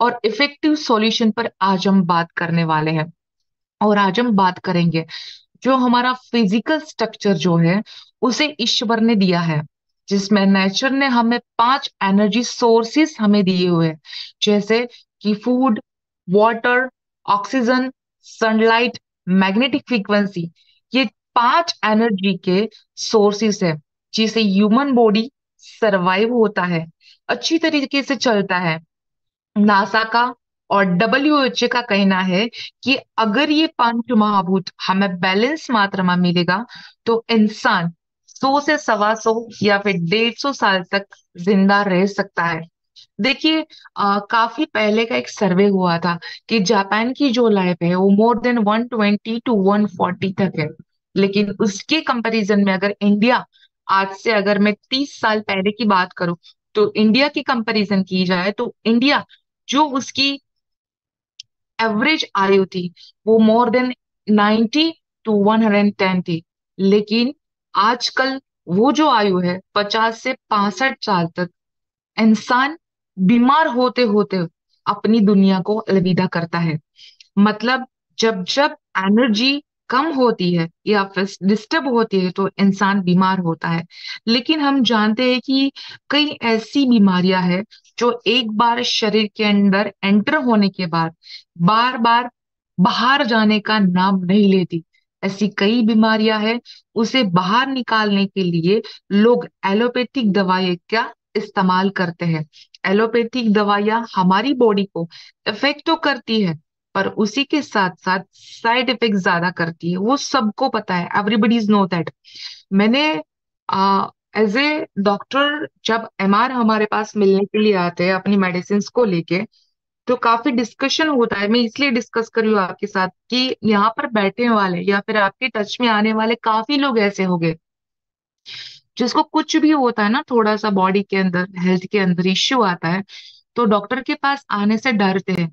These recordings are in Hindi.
और इफेक्टिव सॉल्यूशन पर आज हम बात करने वाले हैं। और आज हम बात करेंगे जो हमारा फिजिकल स्ट्रक्चर जो है उसे ईश्वर ने दिया है, जिसमें नेचर ने हमें 5 एनर्जी सोर्सेस हमें दिए हुए हैं, जैसे कि food, water, oxygen, sunlight, magnetic frequency. ये 5 एनर्जी के सोर्सेस है जिसे ह्यूमन बॉडी सरवाइव होता है, अच्छी तरीके से चलता है। नासा का और डब्ल्यूएचओ का कहना है कि अगर ये पंच महाभूत हमें बैलेंस मात्रा में मिलेगा तो इंसान 100 से 125 या फिर 150 साल तक जिंदा रह सकता है। देखिए, काफी पहले का एक सर्वे हुआ था कि जापान की जो लाइफ है वो मोर देन 120 to 140 तक है। लेकिन उसके कंपैरिजन में अगर इंडिया, आज से अगर मैं 30 साल पहले की बात करूं, तो इंडिया की कंपैरिजन की जाए तो इंडिया जो उसकी एवरेज आयु थी वो मोर देन 90 to 110 थी। लेकिन आजकल वो जो आयु है 50 से 65 साल तक, इंसान बीमार होते होते अपनी दुनिया को अलविदा करता है। मतलब जब जब एनर्जी कम होती है या फिर डिस्टर्ब होती है तो इंसान बीमार होता है। लेकिन हम जानते हैं कि कई ऐसी बीमारियां हैं जो एक बार शरीर के अंदर एंटर होने के बाद बार बार बाहर जाने का नाम नहीं लेती। ऐसी कई बीमारियां हैं, उसे बाहर निकालने के लिए लोग एलोपैथिक दवाई का इस्तेमाल करते हैं। एलोपैथिक दवाइयां हमारी बॉडी को इफेक्ट तो करती है, पर उसी के साथ साथ साइड इफेक्ट ज्यादा करती है, वो सबको पता है, एवरीबडीज नो दैट। मैंने एज ए डॉक्टर, जब एमआर हमारे पास मिलने के लिए आते हैं अपनी मेडिसिन को लेके, तो काफी डिस्कशन होता है। मैं इसलिए डिस्कस कर रही हूँ आपके साथ कि यहाँ पर बैठने वाले या फिर आपके टच में आने वाले काफी लोग ऐसे हो गए जिसको कुछ भी होता है ना, थोड़ा सा बॉडी के अंदर हेल्थ के अंदर इश्यू आता है, तो डॉक्टर के पास आने से डरते हैं।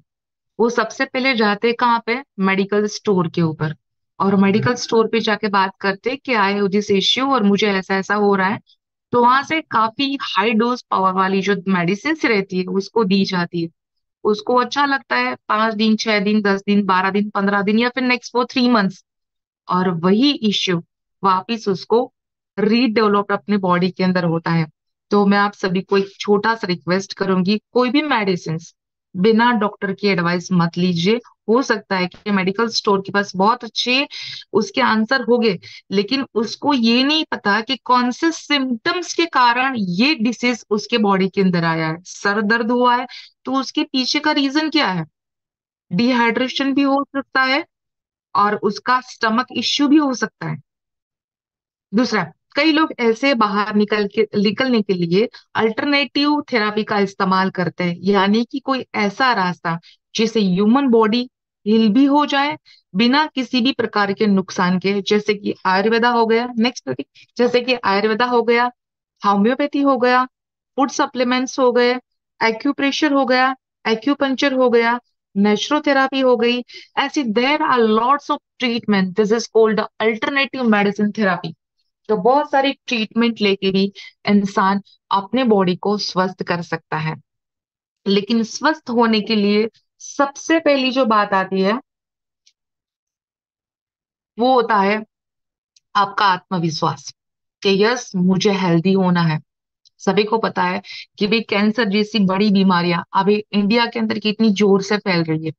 वो सबसे पहले जाते कहाँ पे? मेडिकल स्टोर के ऊपर। और मेडिकल स्टोर पे जाके बात करते कि आई हैव दिस इश्यू और मुझे ऐसा ऐसा हो रहा है। तो वहां से काफी हाई डोज पावर वाली जो मेडिसिन रहती है उसको दी जाती है। उसको अच्छा लगता है, 5 दिन, 6 दिन, 10 दिन, 12 दिन, 15 दिन या फिर नेक्स्ट वो 3 मंथ्स, और वही इश्यू वापिस उसको रीडेवलप अपनी बॉडी के अंदर होता है। तो मैं आप सभी को एक छोटा सा रिक्वेस्ट करूंगी, कोई भी मेडिसिन बिना डॉक्टर की एडवाइस मत लीजिए। हो सकता है कि मेडिकल स्टोर के पास बहुत अच्छे उसके आंसर होंगे, लेकिन उसको ये नहीं पता कि कौन से सिम्टम्स के कारण ये डिसीज उसके बॉडी के अंदर आया है। सर दर्द हुआ है तो उसके पीछे का रीजन क्या है? डिहाइड्रेशन भी हो सकता है और उसका स्टमक इश्यू भी हो सकता है। दूसरा, कई लोग ऐसे बाहर निकलने के लिए अल्टरनेटिव थेरापी का इस्तेमाल करते हैं, यानी कि कोई ऐसा रास्ता जिससे ह्यूमन बॉडी हील भी हो जाए बिना किसी भी प्रकार के नुकसान के, जैसे कि आयुर्वेदा हो गया। नेक्स्ट, जैसे कि आयुर्वेदा हो गया, होम्योपैथी हो गया, फूड सप्लीमेंट्स हो गए, एक्यूप्रेशर हो गया, एक्यूपंक्चर हो गया, नेचुरोथेरापी हो गई। ऐसी there are lots of treatment, this is called alternative medicine therapy. तो बहुत सारी ट्रीटमेंट लेके भी इंसान अपने बॉडी को स्वस्थ कर सकता है। लेकिन स्वस्थ होने के लिए सबसे पहली जो बात आती है वो होता है आपका आत्मविश्वास कि यस, मुझे हेल्दी होना है। सभी को पता है कि भाई कैंसर जैसी बड़ी बीमारियां अभी इंडिया के अंदर कितनी जोर से फैल रही है।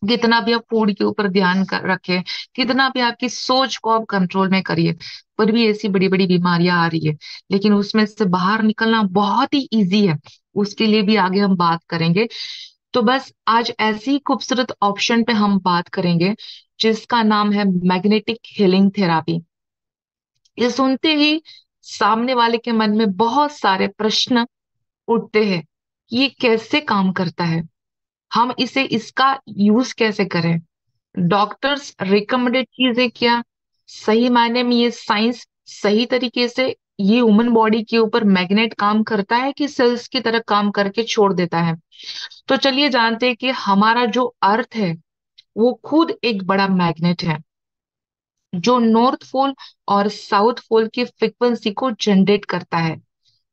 कितना भी आप फूड के ऊपर ध्यान रखें, कितना भी आपकी सोच को आप कंट्रोल में करिए, पर भी ऐसी बड़ी बड़ी बीमारियां आ रही है। लेकिन उसमें से बाहर निकलना बहुत ही इजी है, उसके लिए भी आगे हम बात करेंगे। तो बस आज ऐसी ही खूबसूरत ऑप्शन पे हम बात करेंगे जिसका नाम है मैग्नेटिक हीलिंग थेरापी। ये सुनते ही सामने वाले के मन में बहुत सारे प्रश्न उठते हैं कि ये कैसे काम करता है, हम इसे इसका यूज कैसे करें, डॉक्टर्स रिकमेंडेड चीजें क्या, सही मायने में ये साइंस सही तरीके से ये ह्यूमन बॉडी के ऊपर मैग्नेट काम करता है कि सेल्स की तरह काम करके छोड़ देता है। तो चलिए जानते हैं कि हमारा जो अर्थ है वो खुद एक बड़ा मैग्नेट है, जो नॉर्थ पोल और साउथ पोल की फ्रिक्वेंसी को जनरेट करता है,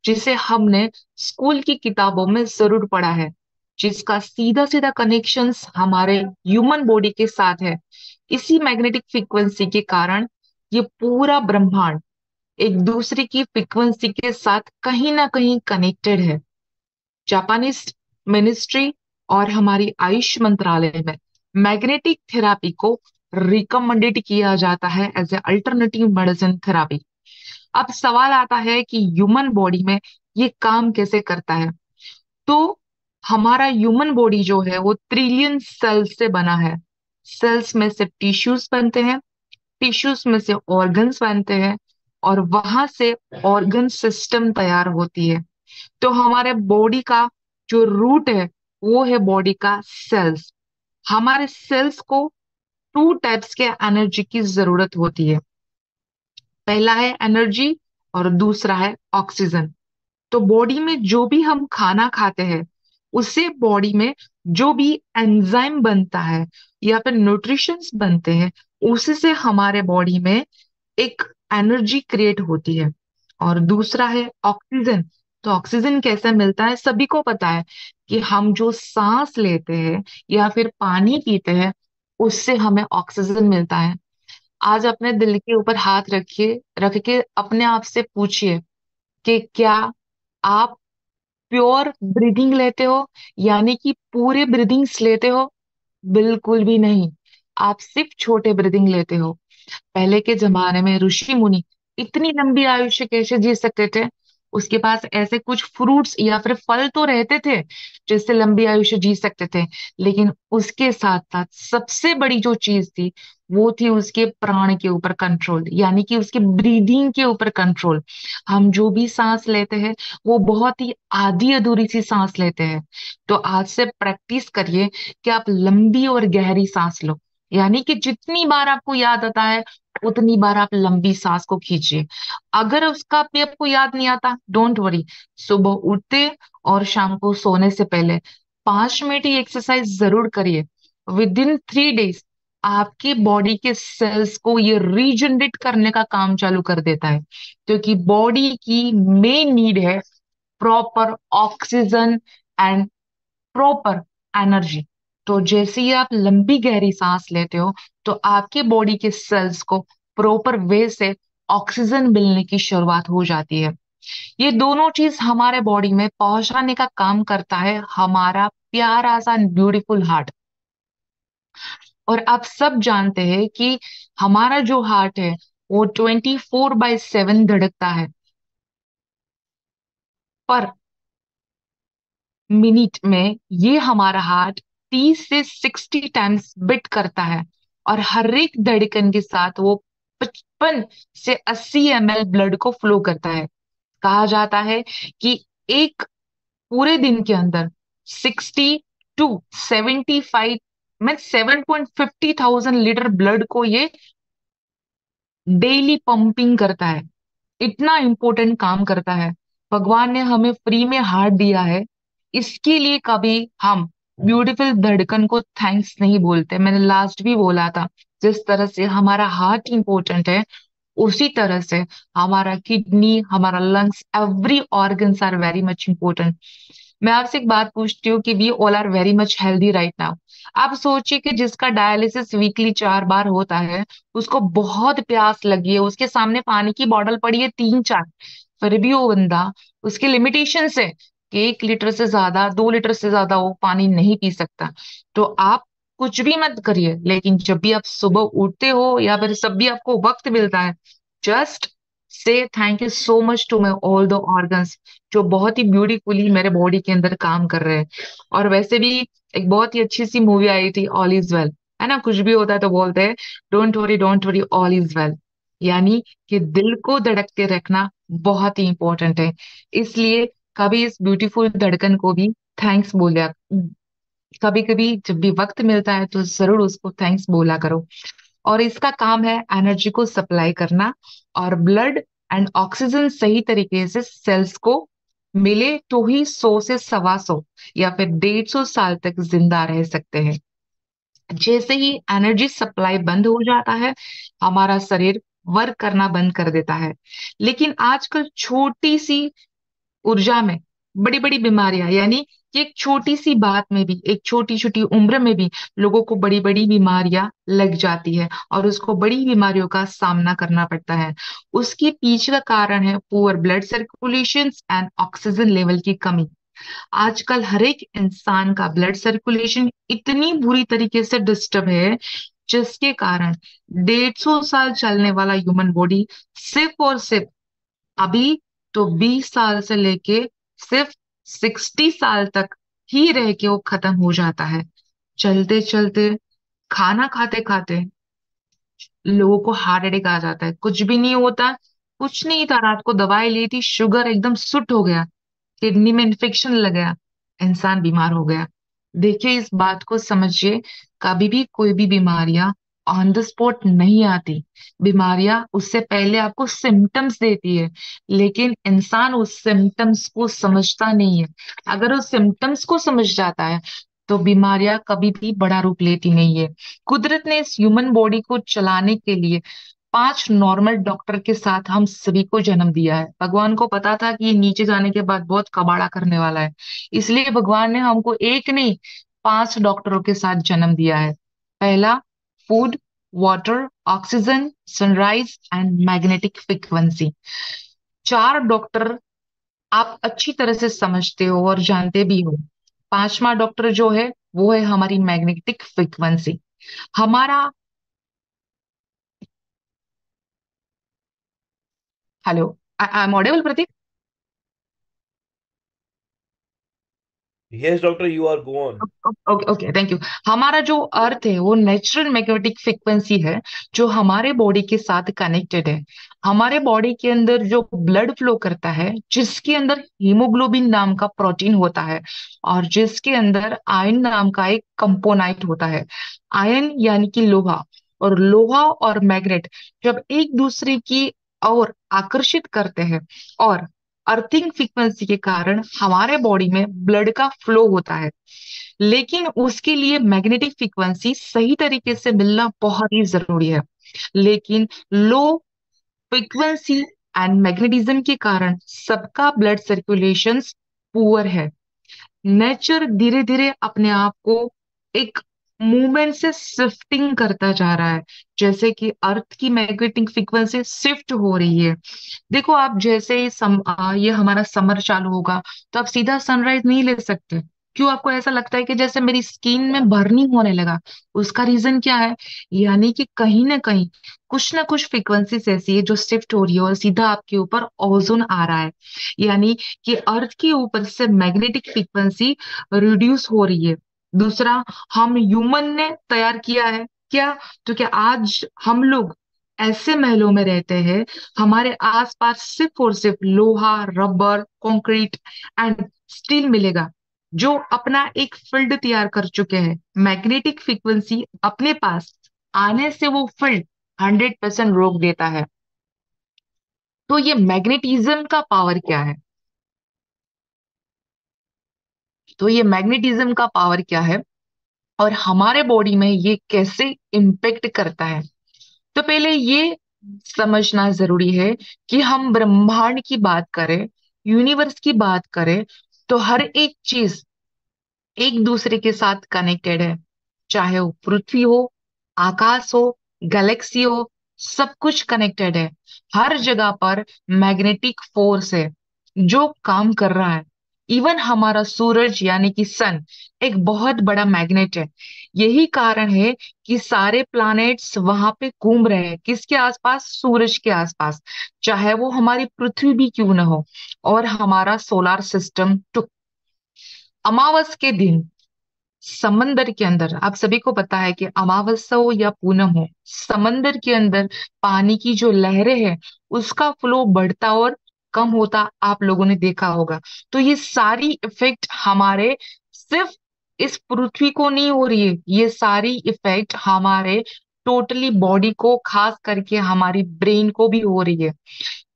जिसे हमने स्कूल की किताबों में जरूर पढ़ा है। जिसका सीधा सीधा कनेक्शंस हमारे ह्यूमन बॉडी के साथ है। इसी मैग्नेटिक फ्रीक्वेंसी के कारण ये पूरा ब्रह्मांड एक दूसरे की फ्रीक्वेंसी के साथ कहीं ना कहीं कनेक्टेड है। जापानीज मिनिस्ट्री और हमारी आयुष मंत्रालय में मैग्नेटिक थेरापी को रिकमेंडेड किया जाता है as a alternative medicine therapy. अब सवाल आता है कि ह्यूमन बॉडी में ये काम कैसे करता है। तो हमारा ह्यूमन बॉडी जो है वो ट्रिलियन सेल्स से बना है। सेल्स में से टिश्यूज बनते हैं, टिश्यूज में से ऑर्गन्स बनते हैं, और वहां से ऑर्गन सिस्टम तैयार होती है। तो हमारे बॉडी का जो रूट है वो है बॉडी का सेल्स। हमारे सेल्स को टू टाइप्स के एनर्जी की जरूरत होती है। पहला है एनर्जी और दूसरा है ऑक्सीजन। तो बॉडी में जो भी हम खाना खाते हैं उससे बॉडी में जो भी एंजाइम बनता है या फिर न्यूट्रिशंस बनते हैं उसी से हमारे बॉडी में एक एनर्जी क्रिएट होती है। और दूसरा है ऑक्सीजन। तो ऑक्सीजन कैसे मिलता है, सभी को पता है कि हम जो सांस लेते हैं या फिर पानी पीते हैं उससे हमें ऑक्सीजन मिलता है। आज अपने दिल के ऊपर हाथ रखिए, रख के अपने आप से पूछिए कि क्या आप प्योर ब्रीदिंग लेते हो, यानी कि पूरे ब्रीदिंग्स लेते हो? बिल्कुल भी नहीं। आप सिर्फ छोटे ब्रीदिंग लेते हो। पहले के जमाने में ऋषि मुनि इतनी लंबी आयुष्य कैसे जी सकते थे? उसके पास ऐसे कुछ फ्रूट्स या फिर फल तो रहते थे जिससे लंबी आयुष्य जी सकते थे, लेकिन उसके साथ साथ सबसे बड़ी जो चीज थी वो थी उसके प्राण के ऊपर कंट्रोल, यानी कि उसके ब्रीदिंग के ऊपर कंट्रोल। हम जो भी सांस लेते हैं वो बहुत ही आधी अधूरी सी सांस लेते हैं। तो आज से प्रैक्टिस करिए कि आप लंबी और गहरी सांस लो, यानी कि जितनी बार आपको याद आता है उतनी बार आप लंबी सांस को खींचिए। अगर उसका भी आपको याद नहीं आता, डोंट वरी। सुबह उठते और शाम को सोने से पहले 5 मिनट ही एक्सरसाइज जरूर करिए। विद इन 3 डेज आपकी बॉडी के सेल्स को ये रीजनरेट करने का काम चालू कर देता है, क्योंकि बॉडी की मेन नीड है proper oxygen and proper energy. तो जैसे ही आप लंबी गहरी सांस लेते हो तो आपके बॉडी के सेल्स को प्रॉपर वे से ऑक्सीजन मिलने की शुरुआत हो जाती है। ये दोनों चीज हमारे बॉडी में पहुंचाने का काम करता है हमारा प्यारा सा ब्यूटीफुल हार्ट। और आप सब जानते हैं कि हमारा जो हार्ट है वो 24/7 धड़कता है, पर मिनट में ये हमारा हार्ट 30 से 60 टाइम्स बिट करता है। और हर एक धड़कन के साथ वो 55 से 80 ml ब्लड को फ्लो करता है। कहा जाता है कि एक पूरे दिन के अंदर 60 to 75 में 7,50,000 लीटर ब्लड को ये डेली पंपिंग करता है। इतना इंपॉर्टेंट काम करता है। भगवान ने हमें फ्री में हार्ट दिया है, इसके लिए कभी हम ब्यूटीफुल धड़कन को थैंक्स नहीं बोलते। मैंने लास्ट भी बोला था, जिस तरह से हमारा हार्ट इंपॉर्टेंट है उसी तरह से हमारा किडनी, हमारा lungs, every organs are very much important. मैं आपसे एक बात पूछती हूँ कि we all are very much healthy right now. आप सोचिए कि जिसका डायलिसिस वीकली 4 बार होता है, उसको बहुत प्यास लगी है, उसके सामने पानी की बॉटल पड़ी है 3-4, फिर भी वो बंदा, उसके लिमिटेशन है कि 1 लीटर से ज्यादा, 2 लीटर से ज्यादा वो पानी नहीं पी सकता। तो आप कुछ भी मत करिए, लेकिन जब भी आप सुबह उठते हो या फिर जब भी आपको वक्त मिलता है, जस्ट से thank you so much to my all the organs जो बहुत ही ब्यूटीफुली मेरे बॉडी के अंदर काम कर रहे हैं। और वैसे भी एक बहुत ही अच्छी सी मूवी आई थी ऑल इज वेल, है ना? कुछ भी होता है तो बोलते हैं don't worry all is well, यानी कि दिल को धड़कते रखना बहुत ही इंपॉर्टेंट है। इसलिए कभी इस ब्यूटीफुल धड़कन को भी थैंक्स बोलिया, कभी कभी जब भी वक्त मिलता है तो जरूर उसको थैंक्स बोला करो। और इसका काम है एनर्जी को सप्लाई करना, और ब्लड एंड ऑक्सीजन सही तरीके से सेल्स को मिले तो ही 100 से 125 या फिर 150 साल तक जिंदा रह सकते हैं। जैसे ही एनर्जी सप्लाई बंद हो जाता है हमारा शरीर वर्क करना बंद कर देता है। लेकिन आजकल छोटी सी ऊर्जा में बड़ी बड़ी बीमारियां, यानी कि एक छोटी सी बात में भी, एक छोटी छोटी उम्र में भी लोगों को बड़ी बड़ी बीमारियां लग जाती है और उसको बड़ी बीमारियों का सामना करना पड़ता है। उसके पीछे का कारण है poor blood circulation and oxygen level की कमी। आजकल हर एक इंसान का ब्लड सर्कुलेशन इतनी बुरी तरीके से डिस्टर्ब है, जिसके कारण 150 साल चलने वाला ह्यूमन बॉडी सिर्फ और सिर्फ अभी तो 20 साल से लेके सिर्फ 60 साल तक ही रह के वो खत्म हो जाता है। चलते चलते, खाना खाते खाते लोगों को हार्ट अटैक आ जाता है। कुछ भी नहीं होता, कुछ नहीं था, रात को दवाई ली थी, शुगर एकदम सुट हो गया, किडनी में इन्फेक्शन लग गया, इंसान बीमार हो गया। देखिए, इस बात को समझिए, कभी भी कोई भी बीमारियां ऑन द स्पॉट नहीं आती। बीमारियां उससे पहले आपको सिम्टम्स देती है, लेकिन इंसान उस सिम्टम्स को समझता नहीं है। अगर उस सिम्टम्स को समझ जाता है तो बीमारियां कभी भी बड़ा रूप लेती नहीं है। कुदरत ने इस ह्यूमन बॉडी को चलाने के लिए 5 नॉर्मल डॉक्टर के साथ हम सभी को जन्म दिया है। भगवान को पता था कि ये नीचे जाने के बाद बहुत कबाड़ा करने वाला है, इसलिए भगवान ने हमको एक नहीं 5 डॉक्टरों के साथ जन्म दिया है। पहला, food, water, oxygen, sunrise and magnetic frequency. 4 doctor आप अच्छी तरह से समझते हो और जानते भी हो। 5वां डॉक्टर जो है वो है हमारी मैग्नेटिक फ्रीक्वेंसी। हमारा, hello, I am audible Prateek? Yes, doctor, you are go on. Okay okay, thank you. हमारा जो अर्थ है वो नेचुरल मैग्नेटिक फ्रीक्वेंसी है, जो हमारे बॉडी के साथ कनेक्टेड है। हमारे बॉडी के अंदर जो ब्लड फ्लो करता है, जिसके अंदर हीमोग्लोबिन नाम का प्रोटीन होता है और जिसके अंदर आयन नाम का एक कंपोनेंट होता है। आयन यानी कि लोहा, और लोहा और मैग्नेट जब एक दूसरे की ओर आकर्षित करते हैं और अर्थिंग फ्रीक्वेंसी के कारण हमारे बॉडी में ब्लड का फ्लो होता है। लेकिन उसके लिए मैग्नेटिक फ्रीक्वेंसी सही तरीके से मिलना बहुत ही जरूरी है। लेकिन लो फ्रीक्वेंसी एंड मैग्नेटिज्म के कारण सबका ब्लड सर्कुलेशन पुअर है। नेचर धीरे धीरे अपने आप को एक मूवमेंट से शिफ्टिंग करता जा रहा है, जैसे कि अर्थ की मैग्नेटिक फ्रीक्वेंसी शिफ्ट हो रही है। देखो, आप जैसे ही ये हमारा समर चालू होगा तो आप सीधा सनराइज नहीं ले सकते। क्यों? आपको ऐसा लगता है कि जैसे मेरी स्किन में बर्निंग होने लगा। उसका रीजन क्या है? यानी कि कहीं ना कुछ फ्रीक्वेंसीज ऐसी है जो शिफ्ट हो रही है और सीधा आपके ऊपर ओजोन आ रहा है। यानी कि अर्थ के ऊपर से मैग्नेटिक फ्रीक्वेंसी रिड्यूस हो रही है। दूसरा, हम ह्यूमन ने तैयार किया है क्या? तो क्या आज हम लोग ऐसे महलों में रहते हैं, हमारे आसपास सिर्फ और सिर्फ लोहा, रबर, कंक्रीट एंड स्टील मिलेगा, जो अपना एक फील्ड तैयार कर चुके हैं। मैग्नेटिक फ्रीक्वेंसी अपने पास आने से वो फील्ड 100% रोक देता है। तो ये मैग्नेटिज्म का पावर क्या है? तो ये मैग्नेटिज्म का पावर क्या है और हमारे बॉडी में ये कैसे इम्पेक्ट करता है? तो पहले ये समझना जरूरी है कि हम ब्रह्मांड की बात करें, यूनिवर्स की बात करें, तो हर एक चीज एक दूसरे के साथ कनेक्टेड है। चाहे वो पृथ्वी हो, आकाश हो, गैलेक्सी हो, सब कुछ कनेक्टेड है। हर जगह पर मैग्नेटिक फोर्स है जो काम कर रहा है। इवन हमारा सूरज यानी कि सन एक बहुत बड़ा मैग्नेट है। यही कारण है कि सारे प्लैनेट्स वहां पे घूम रहे हैं, किसके आसपास? सूरज के आसपास। चाहे वो हमारी पृथ्वी भी क्यों ना हो, और हमारा सोलर सिस्टम टू। अमावस के दिन समंदर के अंदर, आप सभी को पता है कि अमावस्या हो या पूनम हो, समंदर के अंदर पानी की जो लहरें हैं उसका फ्लो बढ़ता और कम होता आप लोगों ने देखा होगा। तो ये सारी इफेक्ट हमारे सिर्फ इस पृथ्वी को नहीं हो रही है, ये सारी इफेक्ट हमारे टोटली बॉडी को, खास करके हमारी ब्रेन को भी हो रही है।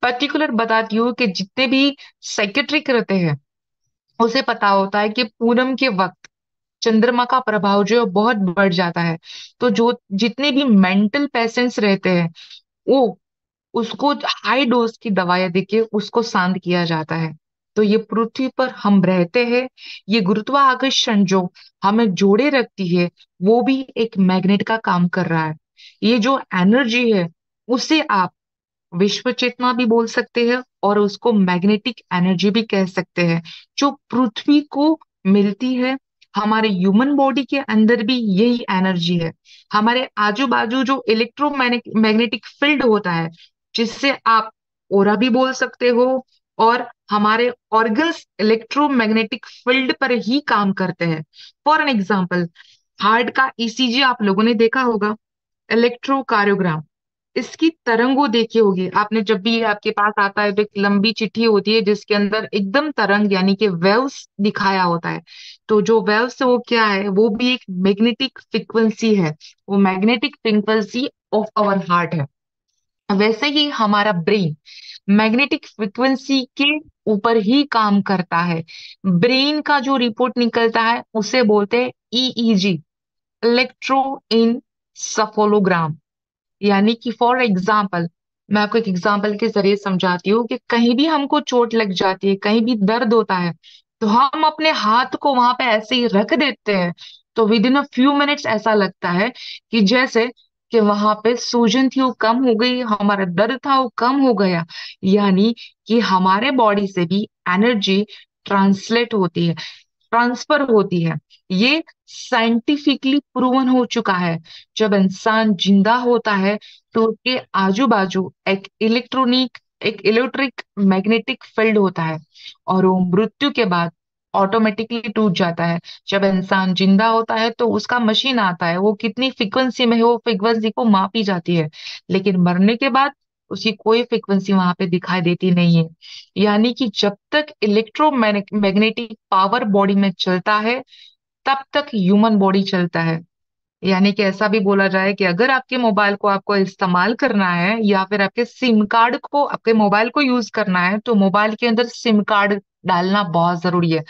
पर्टिकुलर बताती हूँ कि जितने भी साइकेट्रिक रहते हैं उसे पता होता है कि पूनम के वक्त चंद्रमा का प्रभाव जो है बहुत बढ़ जाता है। तो जो जितने भी मेंटल पेशेंट्स रहते हैं, वो उसको हाई डोज की दवाइयां देके उसको शांत किया जाता है। तो ये पृथ्वी पर हम रहते हैं। ये गुरुत्वाकर्षण जो हमें जोड़े रखती है, वो भी एक मैग्नेट का काम कर रहा है। ये जो एनर्जी है, उसे आप विश्व चेतना भी बोल सकते हैं और उसको मैग्नेटिक एनर्जी भी कह सकते हैं, जो पृथ्वी को मिलती है। हमारे ह्यूमन बॉडी के अंदर भी यही एनर्जी है। हमारे आजू बाजू जो इलेक्ट्रोमैग्नेटिक फील्ड होता है, जिससे आप ओरा भी बोल सकते हो, और हमारे ऑर्गन्स इलेक्ट्रोमैग्नेटिक फील्ड पर ही काम करते हैं। फॉर एन एग्जाम्पल, हार्ट का ईसीजी आप लोगों ने देखा होगा, इलेक्ट्रोकार्योग्राम। इसकी तरंगों देखी होगी आपने, जब भी ये आपके पास आता है तो एक लंबी चिट्ठी होती है जिसके अंदर एकदम तरंग यानी कि वेव्स दिखाया होता है। तो जो वेव्स है वो क्या है, वो भी एक मैग्नेटिक फ्रीक्वेंसी है। वो magnetic frequency of our heart है। वैसे ही हमारा ब्रेन मैग्नेटिक फ्रीक्वेंसी के ऊपर ही काम करता है। ब्रेन का जो रिपोर्ट निकलता है उसे बोलते हैं ईईजी, इलेक्ट्रो इंसेफेलोग्राम। यानी कि फॉर एग्जाम्पल, मैं आपको एक एग्जाम्पल के जरिए समझाती हूँ कि कहीं भी हमको चोट लग जाती है, कहीं भी दर्द होता है, तो हम अपने हाथ को वहां पे ऐसे ही रख देते हैं, तो with in a few minutes ऐसा लगता है कि जैसे कि वहां पे सूजन थी वो कम हो गई, हमारा दर्द था वो कम हो गया। यानी कि हमारे बॉडी से भी एनर्जी ट्रांसलेट होती है, ट्रांसफर होती है। ये साइंटिफिकली प्रूवन हो चुका है। जब इंसान जिंदा होता है तो उसके आजू बाजू एक इलेक्ट्रिक मैग्नेटिक फील्ड होता है, और वो मृत्यु के बाद ऑटोमेटिकली टूट जाता है। जब इंसान जिंदा होता है तो उसका मशीन आता है, वो कितनी फ्रीक्वेंसी में है वो फ्रीक्वेंसी को मापी जाती है, लेकिन मरने के बाद उसकी कोई फ्रीक्वेंसी वहां पे दिखाई देती नहीं है। यानी कि जब तक इलेक्ट्रोमैग्नेटिक पावर बॉडी में चलता है, तब तक ह्यूमन बॉडी चलता है। यानी कि ऐसा भी बोला जाए कि अगर आपके मोबाइल को आपको इस्तेमाल करना है, या फिर आपके सिम कार्ड को, आपके मोबाइल को यूज करना है, तो मोबाइल के अंदर सिम कार्ड डालना बहुत जरूरी है।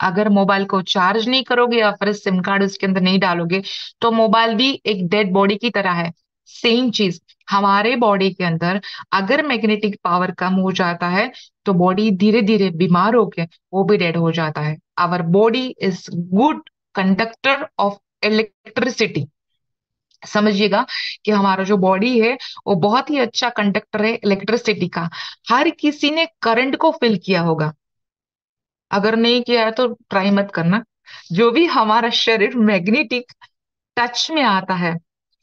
अगर मोबाइल को चार्ज नहीं करोगे या फिर सिम कार्ड उसके अंदर नहीं डालोगे, तो मोबाइल भी एक डेड बॉडी की तरह है। सेम चीज हमारे बॉडी के अंदर, अगर मैग्नेटिक पावर कम हो जाता है तो बॉडी धीरे धीरे बीमार होके वो भी डेड हो जाता है। Our body is good conductor of electricity. समझिएगा कि हमारा जो बॉडी है वो बहुत ही अच्छा कंडक्टर है इलेक्ट्रिसिटी का। हर किसी ने करंट को फील किया होगा, अगर नहीं किया है तो ट्राई मत करना। जो भी हमारा शरीर मैग्नेटिक टच में आता है,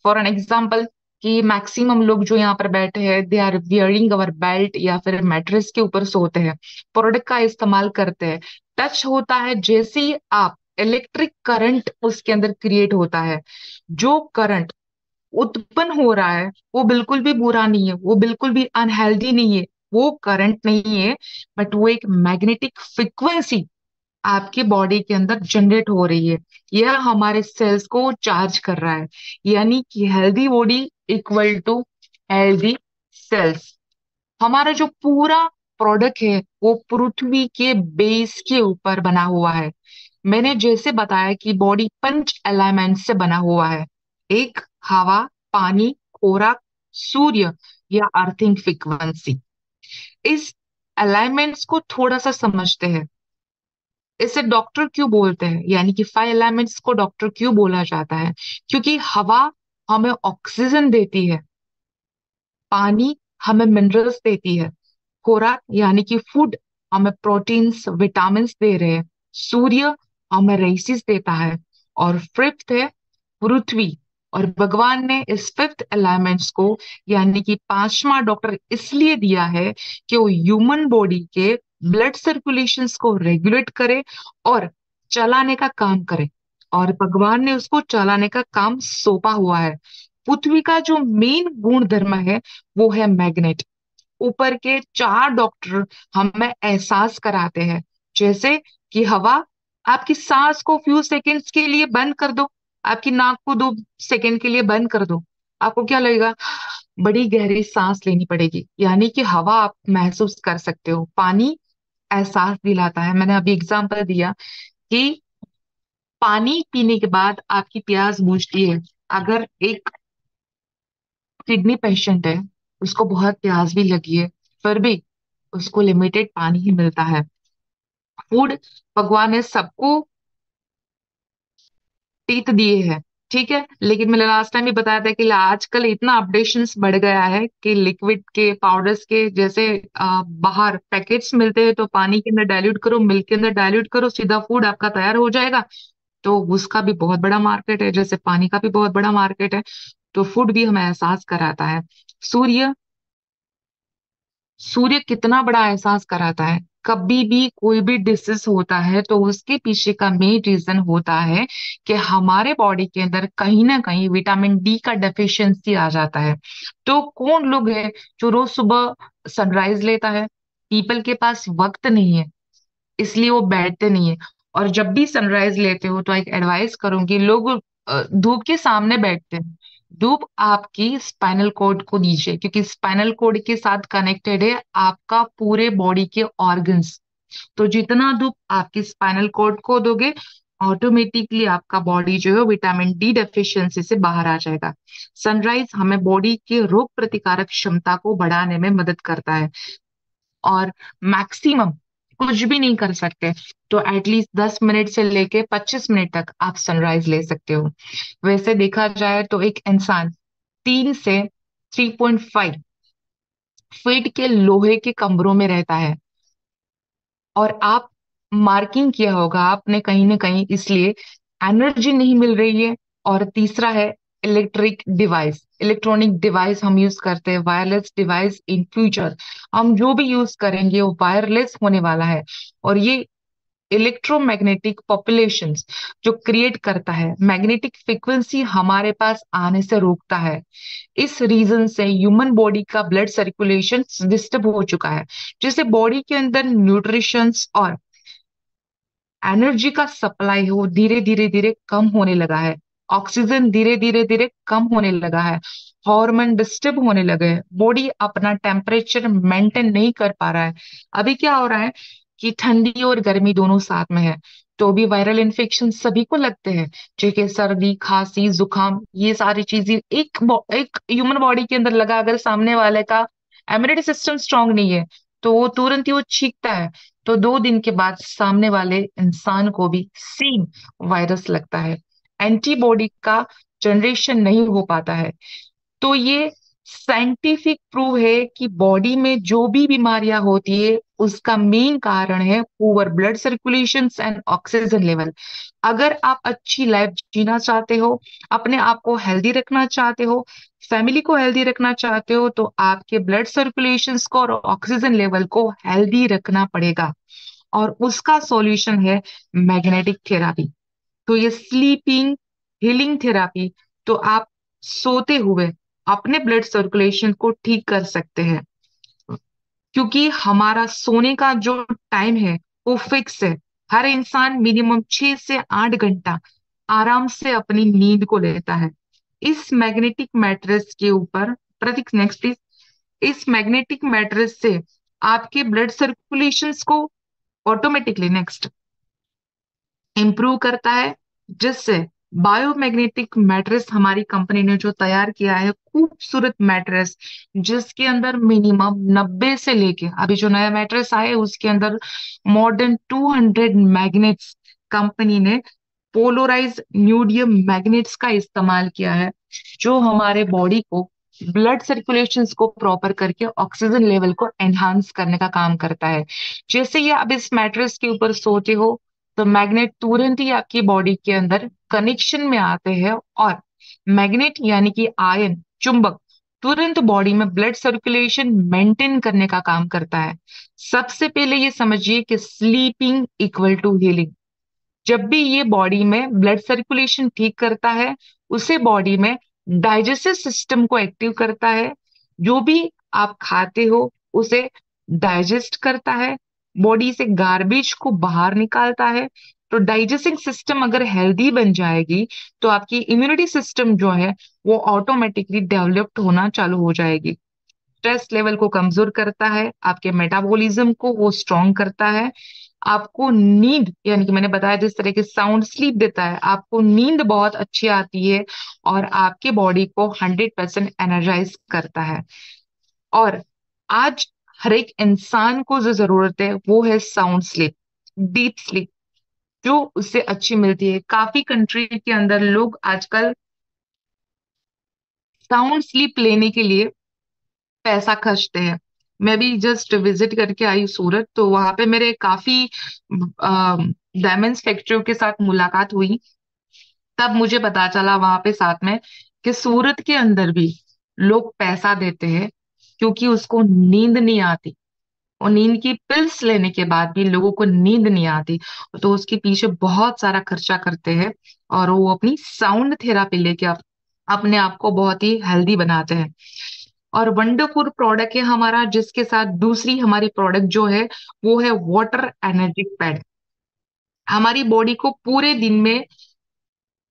फॉर एन एग्जाम्पल, कि मैक्सिमम लोग जो यहाँ पर बैठे हैं they are wearing our belt या फिर मैट्रेस के ऊपर सोते हैं, प्रोडक्ट का इस्तेमाल करते हैं। टच होता है जैसे ही आप, इलेक्ट्रिक करंट उसके अंदर क्रिएट होता है। जो करंट उत्पन्न हो रहा है वो बिल्कुल भी बुरा नहीं है, वो बिल्कुल भी अनहेल्दी नहीं है, वो करंट नहीं है, बट वो एक मैग्नेटिक फ्रीक्वेंसी आपकी बॉडी के अंदर जनरेट हो रही है। यह हमारे सेल्स को चार्ज कर रहा है। यानी कि healthy body equal to healthy cells. हमारा जो पूरा प्रोडक्ट है वो पृथ्वी के बेस के ऊपर बना हुआ है। मैंने जैसे बताया कि बॉडी पंच एलिमेंट से बना हुआ है। एक, हवा, पानी, खुराक, सूर्य या अर्थिंग फ्रीक्वेंसी। इस अलाइनमेंट्स को थोड़ा सा समझते हैं। इसे डॉक्टर क्यों बोलते हैं, यानी कि 5 एलिमेंट्स को डॉक्टर क्यों बोला जाता है? क्योंकि हवा हमें ऑक्सीजन देती है, पानी हमें मिनरल्स देती है, खुराक यानी कि फूड हमें प्रोटीन्स विटामिन दे रहे हैं, सूर्य हमें रेसिस देता है, और फिफ्थ है पृथ्वी। और भगवान ने इस फिफ्थ एलिमेंट्स को, यानी कि पांचवा डॉक्टर इसलिए दिया है कि वो ह्यूमन बॉडी के ब्लड सर्कुलेशंस को रेगुलेट करे और चलाने का काम करे। और भगवान ने उसको चलाने का काम सौंपा हुआ है। पृथ्वी का जो मेन गुण धर्म है वो है मैग्नेट। ऊपर के 4 डॉक्टर हमें एहसास कराते हैं, जैसे कि हवा, आपकी सांस को फ्यू सेकंड्स के लिए बंद कर दो, आपकी नाक को 2 सेकंड के लिए बंद कर दो, आपको क्या लगेगा? बड़ी गहरी सांस लेनी पड़ेगी। यानी कि हवा आप महसूस कर सकते हो। पानी एहसास दिलाता है, मैंने अभी एग्जांपल दिया कि पानी पीने के बाद आपकी प्यास बुझती है। अगर एक किडनी पेशेंट है, उसको बहुत प्यास भी लगी है, फिर भी उसको लिमिटेड पानी ही मिलता है। फूड भगवान ने सबको टीथ दिए हैं, ठीक है, लेकिन मैंने लास्ट टाइम भी बताया था कि आजकल इतना अपडेशंस बढ़ गया है कि लिक्विड के पाउडर्स के जैसे बाहर पैकेट्स मिलते हैं, तो पानी के अंदर डाइल्यूट करो, मिल्क के अंदर डाइल्यूट करो, सीधा फूड आपका तैयार हो जाएगा। तो उसका भी बहुत बड़ा मार्केट है, जैसे पानी का भी बहुत बड़ा मार्केट है। तो फूड भी हमें एहसास कराता है। सूर्य सूर्य कितना बड़ा एहसास कराता है। कभी भी कोई भी डिसीज होता है तो उसके पीछे का मेन रीजन होता है कि हमारे बॉडी के अंदर कहीं ना कहीं विटामिन डी का डेफिशिएंसी आ जाता है। तो कौन लोग हैं जो रोज सुबह सनराइज लेता है? पीपल के पास वक्त नहीं है, इसलिए वो बैठते नहीं है। और जब भी सनराइज लेते हो तो एक एडवाइस करूंगी, लोग धूप के सामने बैठते हैं। धूप आपकी स्पाइनल कॉर्ड को दीजिए, क्योंकि स्पाइनल कॉर्ड के साथ कनेक्टेड है आपका पूरे बॉडी के ऑर्गन्स। तो जितना धूप आपकी स्पाइनल कॉर्ड को दोगे, ऑटोमेटिकली आपका बॉडी जो है विटामिन डी डेफिशिएंसी से बाहर आ जाएगा। सनराइज हमें बॉडी के रोग प्रतिकारक क्षमता को बढ़ाने में मदद करता है। और मैक्सिमम कुछ भी नहीं कर सकते तो एटलीस्ट 10 मिनट से लेके 25 मिनट तक आप सनराइज ले सकते हो। वैसे देखा जाए तो एक इंसान 3 से 3.5 फीट के लोहे के कमरों में रहता है। और आप मार्किंग किया होगा आपने कहीं ना कहीं, इसलिए एनर्जी नहीं मिल रही है। और तीसरा है इलेक्ट्रिक डिवाइस, इलेक्ट्रॉनिक डिवाइस हम यूज करते हैं, वायरलेस डिवाइस। इन फ्यूचर हम जो भी यूज करेंगे वो वायरलेस होने वाला है। और ये इलेक्ट्रोमैग्नेटिक पॉपुलेशंस जो क्रिएट करता है, मैग्नेटिक फ्रीक्वेंसी हमारे पास आने से रोकता है। इस रीजन से ह्यूमन बॉडी का ब्लड सर्कुलेशन डिस्टर्ब हो चुका है, जिससे बॉडी के अंदर न्यूट्रिशंस और एनर्जी का सप्लाई है वो धीरे धीरे धीरे कम होने लगा है। ऑक्सीजन धीरे धीरे धीरे कम होने लगा है। हार्मोन डिस्टर्ब होने लगे हैं। बॉडी अपना टेम्परेचर मेंटेन नहीं कर पा रहा है। अभी क्या हो रहा है कि ठंडी और गर्मी दोनों साथ में है, तो भी वायरल इन्फेक्शन सभी को लगते हैं। जैसे सर्दी, खांसी, जुकाम, ये सारी चीजें एक ह्यूमन बॉडी के अंदर लगा, अगर सामने वाले का इम्यूनिटी सिस्टम स्ट्रांग नहीं है तो वो तुरंत ही वो छींकता है। तो 2 दिन के बाद सामने वाले इंसान को भी सेम वायरस लगता है। एंटीबॉडी का जनरेशन नहीं हो पाता है। तो ये साइंटिफिक प्रूव है कि बॉडी में जो भी बीमारियां होती है उसका मेन कारण है poor blood circulation and oxygen level. अगर आप अच्छी लाइफ जीना चाहते हो, अपने आप को हेल्दी रखना चाहते हो, फैमिली को हेल्दी रखना चाहते हो, तो आपके ब्लड सर्कुलेशन को और ऑक्सीजन लेवल को हेल्दी रखना पड़ेगा। और उसका सॉल्यूशन है मैग्नेटिक थेरापी। तो ये स्लीपिंग हीलिंग थेरापी, तो आप सोते हुए अपने ब्लड सर्कुलेशन को ठीक कर सकते हैं। क्योंकि हमारा सोने का जो टाइम है वो फिक्स है। हर इंसान मिनिमम 6 से 8 घंटा आराम से अपनी नींद को लेता है। इस मैग्नेटिक मैट्रेस के ऊपर, प्रतीक नेक्स्ट प्लीज। इस मैग्नेटिक मैट्रेस से आपके ब्लड सर्कुलेशंस को ऑटोमेटिकली नेक्स्ट इम्प्रूव करता है, जिससे बायोमैग्नेटिक मैट्रेस हमारी कंपनी ने जो तैयार किया है, खूबसूरत मैट्रेस, जिसके अंदर मिनिमम 90 से लेके अभी जो नया मैट्रेस आया है उसके अंदर मोर देन 200 मैग्नेट्स कंपनी ने पोलोराइज न्यूडियम मैग्नेट्स का इस्तेमाल किया है, जो हमारे बॉडी को ब्लड सर्कुलेशन को प्रॉपर करके ऑक्सीजन लेवल को एनहांस करने का काम करता है। जैसे ही आप इस मैट्रेस के ऊपर सोते हो तो मैग्नेट तुरंत ही आपकी बॉडी के अंदर कनेक्शन में आते हैं, और मैग्नेट यानी कि आयन, चुंबक, तुरंत बॉडी में ब्लड सर्कुलेशन मेंटेन करने का काम करता है। सबसे पहले ये समझिए कि स्लीपिंग इक्वल टू हीलिंग। जब भी ये बॉडी में ब्लड सर्कुलेशन ठीक करता है, उसे बॉडी में डाइजेस्टिव सिस्टम को एक्टिव करता है। जो भी आप खाते हो उसे डाइजेस्ट करता है, बॉडी से गार्बेज को बाहर निकालता है। तो डाइजेस्टिंग सिस्टम अगर हेल्दी बन जाएगी तो आपकी इम्यूनिटी सिस्टम जो है वो ऑटोमेटिकली डेवलप्ड होना चालू हो जाएगी। स्ट्रेस लेवल को कमजोर करता है, आपके मेटाबॉलिज्म को वो स्ट्रॉन्ग करता है। आपको नींद, यानी कि मैंने बताया जिस तरह की साउंड स्लीप देता है, आपको नींद बहुत अच्छी आती है और आपके बॉडी को 100% एनर्जाइज करता है। और आज हर एक इंसान को जो जरूरत है वो है साउंड स्लीप। डीप स्लीप जो उससे अच्छी मिलती है। काफी कंट्री के अंदर लोग आजकल साउंड स्लीप लेने के लिए पैसा खर्चते हैं। मैं भी जस्ट विजिट करके आई सूरत, तो वहां पे मेरे काफी डायमंड्स फैक्ट्रियों के साथ मुलाकात हुई। तब मुझे पता चला वहां पे साथ में कि सूरत के अंदर भी लोग पैसा देते हैं क्योंकि उसको नींद नहीं आती, और नींद की पिल्स लेने के बाद भी लोगों को नींद नहीं आती, तो उसके पीछे बहुत सारा खर्चा करते हैं और वो अपनी साउंड थेरापी लेके अपने आप को बहुत ही हेल्दी बनाते हैं। और वंडरफुल प्रोडक्ट है हमारा, जिसके साथ दूसरी हमारी प्रोडक्ट जो है वो है वाटर एनर्जिक पैड। हमारी बॉडी को पूरे दिन में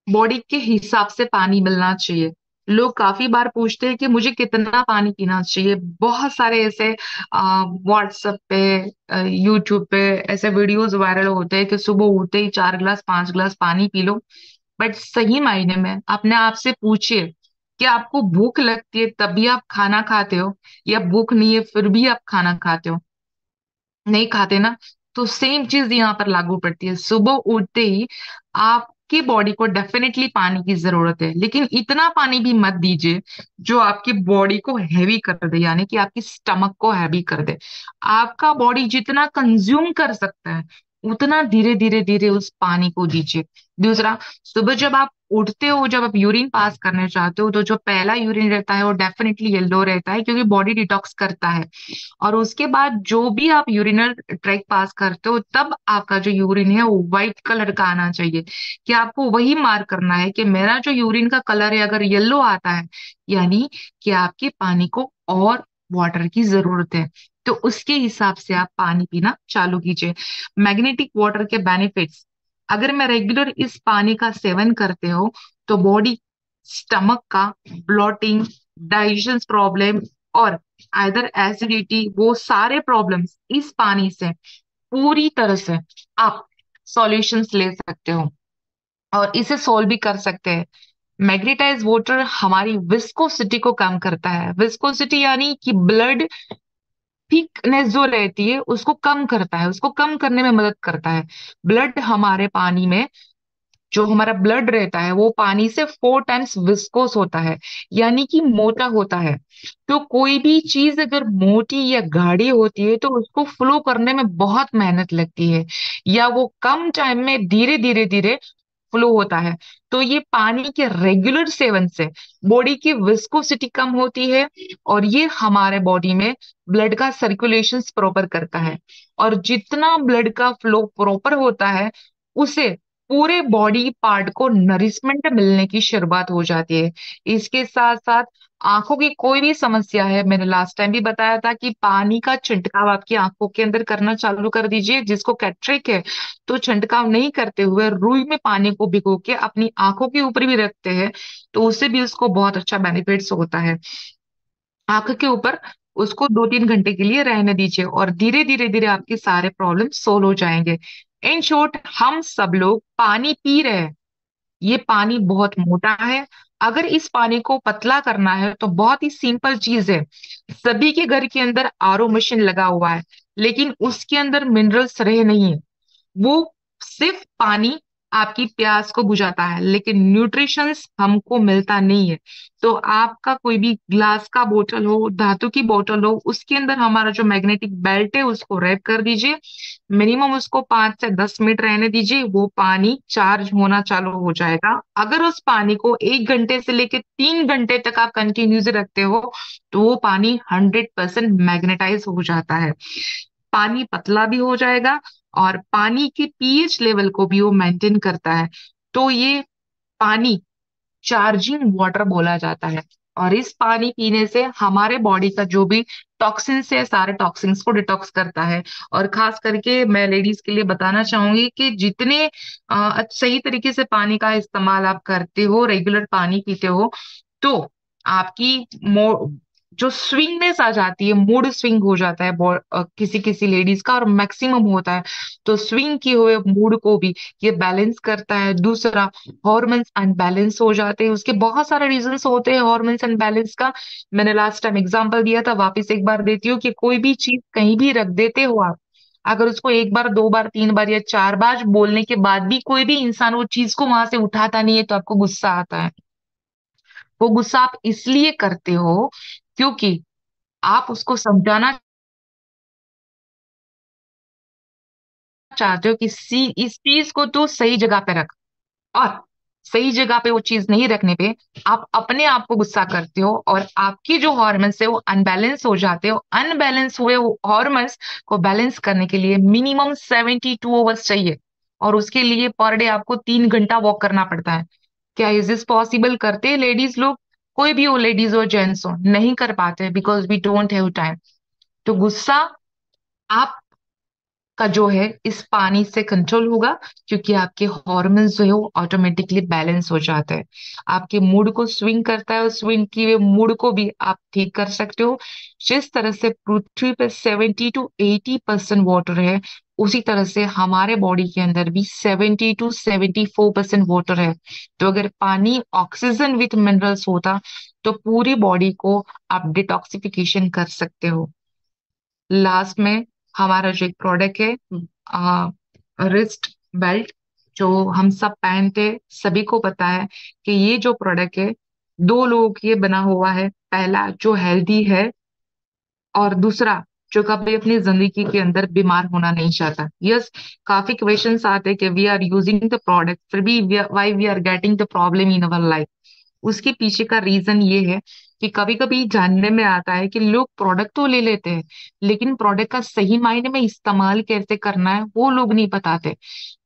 बॉडी के हिसाब से पानी मिलना चाहिए। लोग काफी बार पूछते हैं कि मुझे कितना पानी पीना चाहिए। बहुत सारे ऐसे व्हाट्सएप पे, यूट्यूब पे ऐसे वीडियोस वायरल होते हैं कि सुबह उठते ही 4 गिलास 5 गिलास पानी पी लो। बट सही मायने में अपने आप से पूछिए कि आपको भूख लगती है तभी आप खाना खाते हो, या भूख नहीं है फिर भी आप खाना खाते हो? नहीं खाते ना। तो सेम चीज यहाँ पर लागू पड़ती है। सुबह उठते ही आपकी बॉडी को डेफिनेटली पानी की जरूरत है, लेकिन इतना पानी भी मत दीजिए जो आपकी बॉडी को हैवी कर दे, यानी कि आपकी स्टमक को हैवी कर दे। आपका बॉडी जितना कंज्यूम कर सकता है उतना धीरे धीरे धीरे उस पानी को दीजिए। दूसरा, सुबह जब आप उठते हो, जब आप यूरिन पास करने चाहते हो, तो जो पहला यूरिन रहता है वो डेफिनेटली येलो रहता है क्योंकि बॉडी डिटॉक्स करता है। और उसके बाद जो भी आप यूरिनल ट्रैक पास करते हो तब आपका जो यूरिन है वो व्हाइट कलर का आना चाहिए। कि आपको वही मार्क करना है कि मेरा जो यूरिन का कलर है अगर येलो आता है, यानी कि आपके पानी को और वाटर की जरूरत है। तो उसके हिसाब से आप पानी पीना चालू कीजिए। मैग्नेटिक वाटर के बेनिफिट्स, अगर मैं रेगुलर इस पानी का सेवन करते हो तो बॉडी, स्टमक का ब्लॉटिंग, डाइजेशन प्रॉब्लम और आइदर एसिडिटी, वो सारे प्रॉब्लम्स इस पानी से पूरी तरह से आप सॉल्यूशंस ले सकते हो और इसे सोल्व भी कर सकते हैं। मैग्नेटाइज वाटर हमारी विस्कोसिटी को कम करता है। विस्कोसिटी यानी कि ब्लड थिकनेस जो रहती है उसको कम करता है, उसको कम करने में मदद करता है। ब्लड हमारे पानी में, जो हमारा ब्लड रहता है वो पानी से 4 टाइम्स विस्कोस होता है, यानी कि मोटा होता है। तो कोई भी चीज अगर मोटी या गाढ़ी होती है तो उसको फ्लो करने में बहुत मेहनत लगती है, या वो कम टाइम में धीरे धीरे धीरे फ्लो होता है। तो ये पानी के रेगुलर सेवन से बॉडी की विस्कोसिटी कम होती है और ये हमारे बॉडी में ब्लड का सर्कुलेशन प्रॉपर करता है। और जितना ब्लड का फ्लो प्रॉपर होता है उसे पूरे बॉडी पार्ट को नरिशमेंट मिलने की शुरुआत हो जाती है। इसके साथ साथ आंखों की कोई भी समस्या है, मैंने लास्ट टाइम भी बताया था कि पानी का छिड़काव आपकी आंखों के अंदर करना चालू कर दीजिए। जिसको कैटरेक्ट है तो छिड़काव नहीं करते हुए रुई में पानी को भिगो के अपनी आंखों के ऊपर भी रखते हैं, तो उससे भी उसको बहुत अच्छा बेनिफिट्स होता है। आंख के ऊपर उसको 2-3 घंटे के लिए रहने दीजिए और धीरे धीरे धीरे आपके सारे प्रॉब्लम सोल्व हो जाएंगे। इन शॉर्ट, हम सब लोग पानी पी रहे हैं, ये पानी बहुत मोटा है। अगर इस पानी को पतला करना है तो बहुत ही सिंपल चीज है। सभी के घर के अंदर आरओ मशीन लगा हुआ है, लेकिन उसके अंदर मिनरल्स रहे नहीं है। वो सिर्फ पानी आपकी प्यास को बुझाता है, लेकिन न्यूट्रिशंस हमको मिलता नहीं है। तो आपका कोई भी ग्लास का बोतल हो, धातु की बोतल हो, उसके अंदर हमारा जो मैग्नेटिक बेल्ट है उसको रैप कर दीजिए। मिनिमम उसको 5 से 10 मिनट रहने दीजिए, वो पानी चार्ज होना चालू हो जाएगा। अगर उस पानी को 1 घंटे से लेकर 3 घंटे तक आप कंटिन्यूस रखते हो तो वो पानी 100% मैग्नेटाइज हो जाता है। पानी पतला भी हो जाएगा और पानी के पीएच लेवल को भी वो मेंटेन करता है। तो ये पानी चार्जिंग वाटर बोला जाता है। और इस पानी पीने से हमारे बॉडी का जो भी टॉक्सिन्स है सारे टॉक्सिन्स को डिटॉक्स करता है। और खास करके मैं लेडीज के लिए बताना चाहूंगी कि जितने सही तरीके से पानी का इस्तेमाल आप करते हो, रेगुलर पानी पीते हो, तो आपकी जो स्विंगनेस आ जाती है, मूड स्विंग हो जाता है किसी किसी लेडीज का, और मैक्सिमम होता है। तो स्विंग किए हुए मूड को भी ये बैलेंस करता है। दूसरा, हॉर्मोन्स अनबैलेंस हो जाते हैं, उसके बहुत सारे रीजंस होते हैं हॉर्मोन्स अनबैलेंस का। मैंने लास्ट टाइम एग्जांपल दिया था, वापस एक बार देती हूँ कि कोई भी चीज कहीं भी रख देते हो आप, अगर उसको एक बार, दो बार, तीन बार या चार बार बोलने के बाद भी कोई भी इंसान वो चीज को वहां से उठाता नहीं है, तो आपको गुस्सा आता है। वो गुस्सा आप इसलिए करते हो क्योंकि आप उसको समझाना चाहते हो कि इस चीज को तू सही जगह पे रख। और सही जगह पे वो चीज नहीं रखने पे आप अपने आप को गुस्सा करते हो, और आपकी जो हॉर्मोन्स है वो अनबैलेंस हो जाते हो। अनबैलेंस हुए हॉर्मोन्स को बैलेंस करने के लिए मिनिमम 72 आवर्स चाहिए, और उसके लिए पर डे आपको 3 घंटा वॉक करना पड़ता है। क्या इज दिस पॉसिबल? करते हैं लेडीज लोग? कोई भी हो, लेडीज हो जेंट्स हो, नहीं कर पाते because we don't have time. तो गुस्सा आप का जो है इस पानी से कंट्रोल होगा, क्योंकि आपके हॉर्मोन्स जो है वो ऑटोमेटिकली बैलेंस हो जाते हैं। आपके मूड को स्विंग करता है, और स्विंग किए हुए मूड को भी आप ठीक कर सकते हो। जिस तरह से पृथ्वी पे 70 to 80% वाटर है, उसी तरह से हमारे बॉडी के अंदर भी 70 to 74% वाटर है। तो अगर पानी ऑक्सीजन विथ मिनरल्स होता, तो पूरी बॉडी को आप डिटॉक्सिफिकेशन कर सकते हो। लास्ट में हमारा जो एक प्रोडक्ट है, रिस्ट बेल्ट, जो हम सब पहनते, सभी को पता है कि ये जो प्रोडक्ट है, दो लोगों के लिए बना हुआ है। पहला जो हेल्दी है, और दूसरा जो कभी अपनी जिंदगी के अंदर बीमार होना नहीं चाहता। यस, काफी क्वेश्चंस आते हैं कि we are using the product, फिर भी why we are getting the problem in our life. उसके पीछे का रीजन ये है कि कभी कभी जानने में आता है कि लोग प्रोडक्ट तो ले लेते हैं, लेकिन प्रोडक्ट का सही मायने में इस्तेमाल कैसे करना है वो लोग नहीं बताते।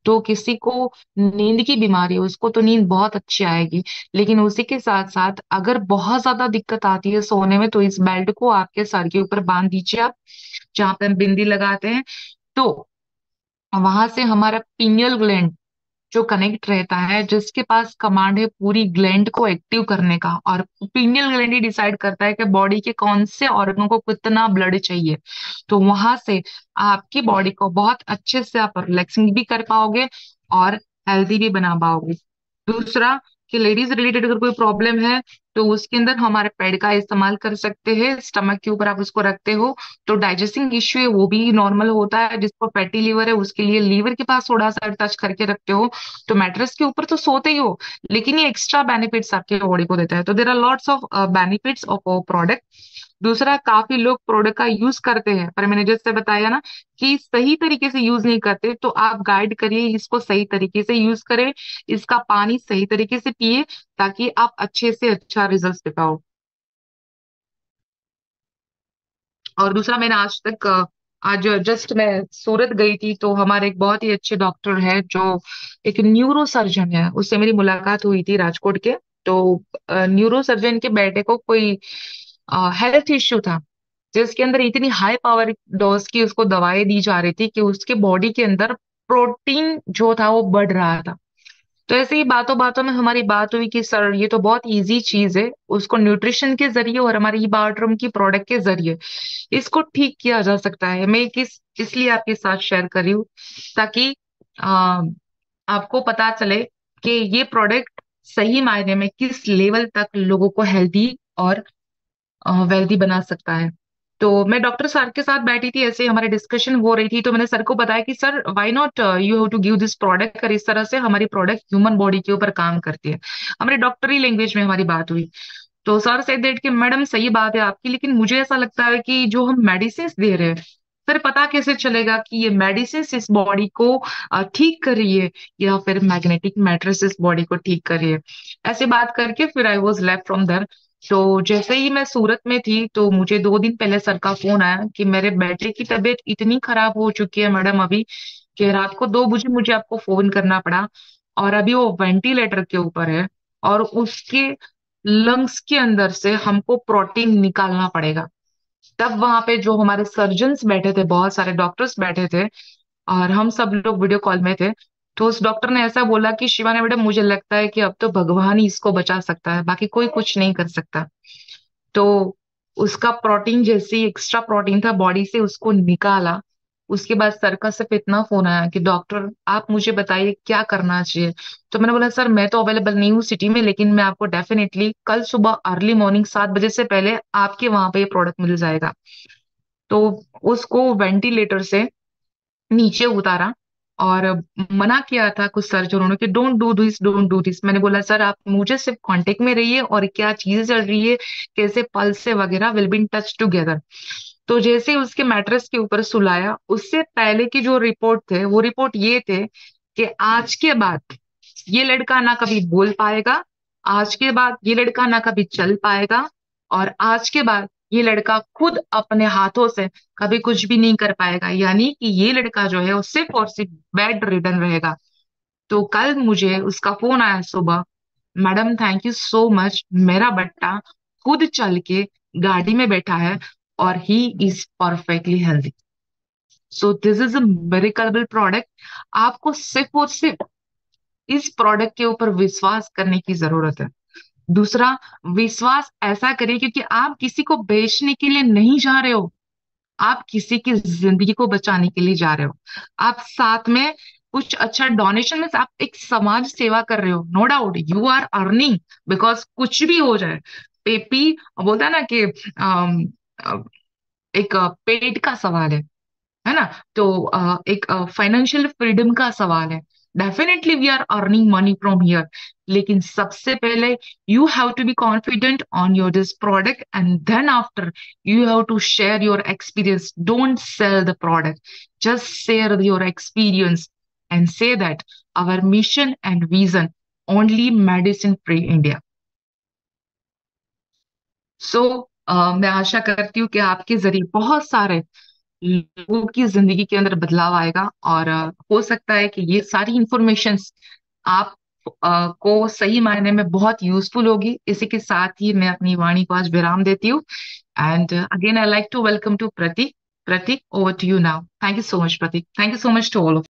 तो किसी को नींद की बीमारी है, उसको तो नींद बहुत अच्छी आएगी, लेकिन उसी के साथ साथ अगर बहुत ज्यादा दिक्कत आती है सोने में, तो इस बेल्ट को आपके सर के ऊपर बांध दीजिए आप, जहां पे हम बिंदी लगाते हैं। तो वहां से हमारा पीनियल ग्लैंड जो कनेक्ट रहता है, जिसके पास कमांड है पूरी ग्लैंड को एक्टिव करने का, और पीनियल ग्लैंड ही डिसाइड करता है कि बॉडी के कौन से ऑर्गन को कितना ब्लड चाहिए। तो वहां से आपकी बॉडी को बहुत अच्छे से आप रिलैक्सिंग भी कर पाओगे, और हेल्दी भी बना पाओगे। दूसरा, कि लेडीज रिलेटेड अगर कोई प्रॉब्लम है, तो उसके अंदर हमारे पैड का इस्तेमाल कर सकते हैं। स्टमक के ऊपर आप उसको रखते हो, तो डाइजेस्टिंग इश्यू है वो भी नॉर्मल होता है। जिसको फैटी लीवर है, उसके लिए लीवर के पास थोड़ा सा टच करके रखते हो, तो मैट्रेस के ऊपर तो सोते ही हो, लेकिन ये एक्स्ट्रा बेनिफिट्स आपके बॉडी को देता है। तो there are lots of benefits of product. दूसरा, काफी लोग प्रोडक्ट का यूज करते हैं, पर मैंने जैसे बताया ना कि सही तरीके से यूज नहीं करते, तो आप गाइड करिए इसको सही तरीके से यूज करें, इसका पानी सही तरीके से पिए, ताकि आप अच्छे से अच्छा रिजल्ट दे पाओ। और दूसरा, मैंने आज तक आज जस्ट मैं सूरत गई थी, तो हमारे एक बहुत ही अच्छे डॉक्टर है, जो एक न्यूरो सर्जन है, उससे मेरी मुलाकात हुई थी राजकोट के। तो न्यूरो सर्जन के बेटे को कोई हेल्थ इश्यू था, जिसके अंदर इतनी हाई पावर डोज की उसको दवाएं दी जा रही थी कि उसके बॉडी के अंदर प्रोटीन जो था वो बढ़ रहा था। तो ऐसे ही बातों बातों में हमारी बात हुई कि सर ये तो बहुत इजी चीज है, उसको न्यूट्रिशन के जरिए और हमारी ई बायोट्रम की प्रोडक्ट के जरिए इसको ठीक किया जा सकता है। मैं किस इसलिए आपके साथ शेयर कर रही हूँ, ताकि आ, आपको पता चले कि ये प्रोडक्ट सही मायने में किस लेवल तक लोगों को हेल्दी और वेल्दी बना सकता है। तो मैं डॉक्टर सर के साथ बैठी थी, ऐसे हमारी डिस्कशन हो रही थी, तो मैंने सर को बताया कि sir why not you have to give this product, और इस तरह से हमारी प्रोडक्ट ह्यूमन बॉडी के ऊपर काम करती है। हमारी डॉक्टरी लैंग्वेज में हमारी बात हुई। तो सर से देट कि मैडम सही बात है आपकी, लेकिन मुझे ऐसा लगता है कि जो हम मेडिसिन दे रहे हैं, फिर पता कैसे चलेगा कि ये मेडिसिन इस बॉडी को ठीक कर रही है, या फिर मैग्नेटिक मैट्रेस इस बॉडी को ठीक कर रही है। ऐसे बात करके फिर आई वॉज लेफ्ट फ्रॉम दर। तो जैसे ही मैं सूरत में थी, तो मुझे 2 दिन पहले सर का फोन आया कि मेरे बेटे की तबीयत इतनी खराब हो चुकी है मैडम अभी, कि रात को 2 बजे मुझे आपको फोन करना पड़ा, और अभी वो वेंटिलेटर के ऊपर है, और उसके लंग्स के अंदर से हमको प्रोटीन निकालना पड़ेगा। तब वहां पे जो हमारे सर्जन्स बैठे थे, बहुत सारे डॉक्टर्स बैठे थे, और हम सब लोग वीडियो कॉल में थे। तो उस डॉक्टर ने ऐसा बोला कि शिवानी मैडम, मुझे लगता है कि अब तो भगवान ही इसको बचा सकता है, बाकी कोई कुछ नहीं कर सकता। तो उसका प्रोटीन, जैसे ही एक्स्ट्रा प्रोटीन था बॉडी से, उसको निकाला। उसके बाद सर का सिर्फ इतना फोन आया कि डॉक्टर आप मुझे बताइए क्या करना चाहिए। तो मैंने बोला सर मैं तो अवेलेबल नहीं हूँ सिटी में, लेकिन मैं आपको डेफिनेटली कल सुबह अर्ली मॉर्निंग 7 बजे से पहले आपके वहां पे ये प्रोडक्ट मिल जाएगा। तो उसको वेंटिलेटर से नीचे उतारा और मना किया था कुछ सर्जनों ने कि don't do this, don't do this. मैंने बोला सर आप मुझे सिर्फ कांटेक्ट में रहिए और क्या चीजें चल रही है, कैसे पल्स से वगैरह, will be in touch together. तो जैसे ही उसके मैट्रेस के ऊपर सुलाया, उससे पहले की जो रिपोर्ट थे वो रिपोर्ट ये थे कि आज के बाद ये लड़का ना कभी बोल पाएगा, आज के बाद ये लड़का ना कभी चल पाएगा, और आज के बाद ये लड़का खुद अपने हाथों से कभी कुछ भी नहीं कर पाएगा, यानी कि ये लड़का जो है वो सिर्फ और सिर्फ बेड रिडन रहेगा। तो कल मुझे उसका फोन आया सुबह, madam thank you so much, मेरा बट्टा खुद चल के गाड़ी में बैठा है और he is perfectly healthy. So this is a miraculous product. आपको सिर्फ और सिर्फ इस प्रोडक्ट के ऊपर विश्वास करने की जरूरत है। दूसरा, विश्वास ऐसा करिए क्योंकि आप किसी को बेचने के लिए नहीं जा रहे हो, आप किसी की जिंदगी को बचाने के लिए जा रहे हो। आप साथ में कुछ अच्छा डोनेशन में आप एक समाज सेवा कर रहे हो, no doubt you are earning, because कुछ भी हो जाए, पेपी बोलता है ना कि एक पेट का सवाल है ना। तो एक फाइनेंशियल फ्रीडम का सवाल है। Definitely we are earning money from here, लेकिन सबसे पहले you have to be confident on your this product and then after you have to share your experience. Don't sell the product, just share your experience and say that our mission and vision only medicine free India. So मैं आशा करती हूँ कि आपके जरिए बहुत सारे लोगों की जिंदगी के अंदर बदलाव आएगा, और हो सकता है कि ये सारी इंफॉर्मेशंस आप को सही मायने में बहुत यूजफुल होगी। इसी के साथ ही मैं अपनी वाणी को आज विराम देती हूँ। And again I like to welcome to Prateek. Prateek, over to you now. Thank you so much Prateek, thank you so much to all of